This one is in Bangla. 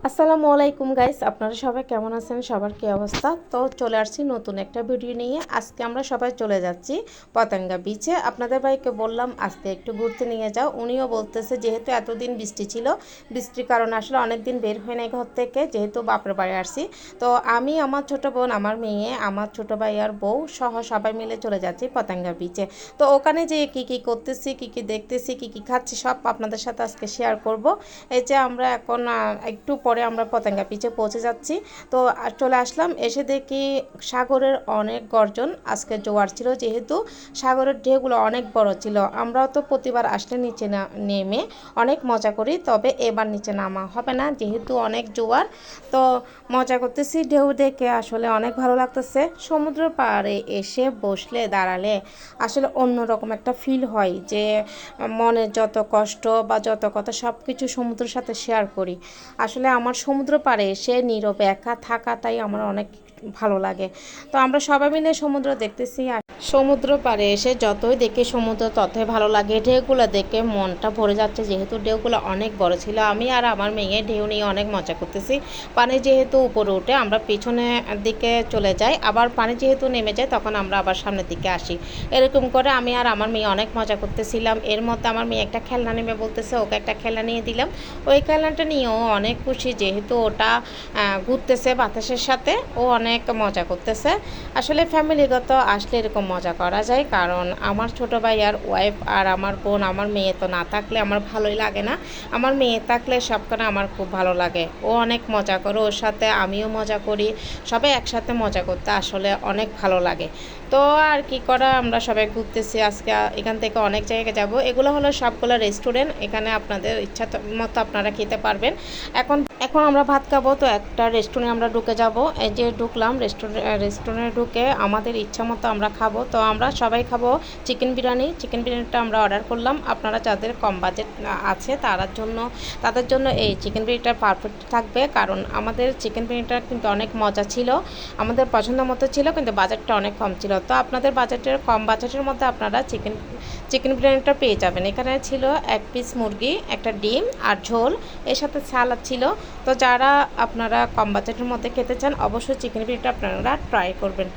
আসসালামু আলাইকুম গাইস, আপনারা সবাই কেমন আছেন? সবার কি অবস্থা? তো চলে আসছি নতুন একটা ভিডিও নিয়ে। আজকে আমরা সবাই চলে যাচ্ছি পতেঙ্গা বিচে। আপনাদের ভাইকে বললাম আজকে একটু ঘুরতে নিয়ে যাও। উনিও বলতেছে যেহেতু এতদিন বৃষ্টি ছিল, বৃষ্টির কারণে আসলে অনেক দিন বের হয় নাই ঘর থেকে, যেহেতু বাপের বাড়ি আসছি। তো আমি, আমার ছোট বোন, আমার মেয়ে, আমার ছোট ভাই আর বউ সহ সবাই মিলে চলে যাচ্ছি পতেঙ্গা বিচে। তো ওখানে যে কি কি করতেছি, কি কি দেখতেছি, কি কি খাচ্ছি, সব আপনাদের সাথে আজকে শেয়ার করব। এই যে আমরা এখন একটু পরে আমরা পতেঙ্গা বিচে পৌঁছে যাচ্ছি। তো চলে আসলাম, এসে দেখি সাগরের অনেক গর্জন। আজকে জোয়ার ছিল, যেহেতু সাগরের ঢেউগুলো অনেক বড় ছিল। আমরাও তো প্রতিবার আসলে নিচে নেমে অনেক মজা করি, তবে এবার নিচে নামা হবে না যেহেতু অনেক জোয়ার। তো মজা করতেছি, ঢেউ দেখে আসলে অনেক ভালো লাগতেছে। সমুদ্র পাড়ে এসে বসলে দাঁড়ালে আসলে অন্যরকম একটা ফিল হয়, যে মনের যত কষ্ট বা যত কথা সব কিছু সমুদ্রের সাথে শেয়ার করি। আসলে আমার সমুদ্র পাড়ে এসে নীরবে একা থাকাটাই আমার অনেক ভালো লাগে। তো আমরা সবাই মিলে সমুদ্র দেখতেছি, আর সমুদ্র পাড়ে এসে যতই দেখি সমুদ্র ততই ভালো লাগে। ঢেউগুলো দেখে মনটা ভরে যাচ্ছে, যেহেতু ঢেউগুলো অনেক বড় ছিল। আমি আর আমার মেয়ে ঢেউ নিয়ে অনেক মজা করতেছি। পানি যেহেতু উপরে উঠে আমরা পিছনের দিকে চলে যাই, আবার পানি যেহেতু নেমে যায় তখন আমরা আবার সামনের দিকে আসি। এরকম করে আমি আর আমার মেয়ে অনেক মজা করতেছিলাম। এর মধ্যে আমার মেয়ে একটা খেলনা নেবে বলতেছে, ওকে একটা খেলনা নিয়ে দিলাম। ওই খেলনাটা নিয়েও অনেক খুশি, যেহেতু ওটা ঘুরতেছে বাতাসের সাথে, ও অনেক মজা করতেছে। আসলে ফ্যামিলিগত আসলে এরকম মজা করা যায়, কারণ আমার ছোট ভাই আর ওয়াইফ আর আমার বোন, আমার মেয়ে তো না থাকলে আমার ভালোই লাগে না। আমার মেয়ে থাকলে সবখানে আমার খুব ভালো লাগে। ও অনেক মজা করে, ওর সাথে আমিও মজা করি। সবাই একসাথে মজা করতে আসলে অনেক ভালো লাগে। তো আর কি করা, আমরা সবাই ঘুরতেছি আজকে। এখান থেকে অনেক জায়গায় যাব। এগুলো হলো সবগুলো রেস্টুরেন্ট, এখানে আপনাদের ইচ্ছা মতো আপনারা খেতে পারবেন। এখন এখন আমরা ভাত খাবো, তো একটা রেস্টুরেন্টে আমরা ঢুকে যাব। এই যে ঢুকলাম রেস্টুরেন্টে ঢুকে আমাদের ইচ্ছা মতো আমরা খাবো। তো আমরা সবাই খাবো চিকেন বিরিয়ানি। চিকেন বিরিয়ানিটা আমরা অর্ডার করলাম। আপনারা যাদের কম বাজেট আছে তাদের জন্য এই চিকেন বিরিয়ানিটা পারফেক্ট থাকবে, কারণ আমাদের চিকেন বিরিয়ানিটা কিন্তু অনেক মজা ছিল, আমাদের পছন্দ মতো ছিল, কিন্তু বাজেটটা অনেক কম ছিল। তো আপনাদের কম বাজেটের মধ্যে আপনারা চিকেন বিরিয়ানিটা পেয়ে যাবেন। এখানে ছিল এক পিস মুরগি, একটা ডিম আর ঝোল, এর সাথে সালাদ ছিল। তো যারা আপনারা কম বাজেটের মধ্যে খেতে চান, অবশ্যই চিকেন বিরিয়ানিটা আপনারা ট্রাই করবেন।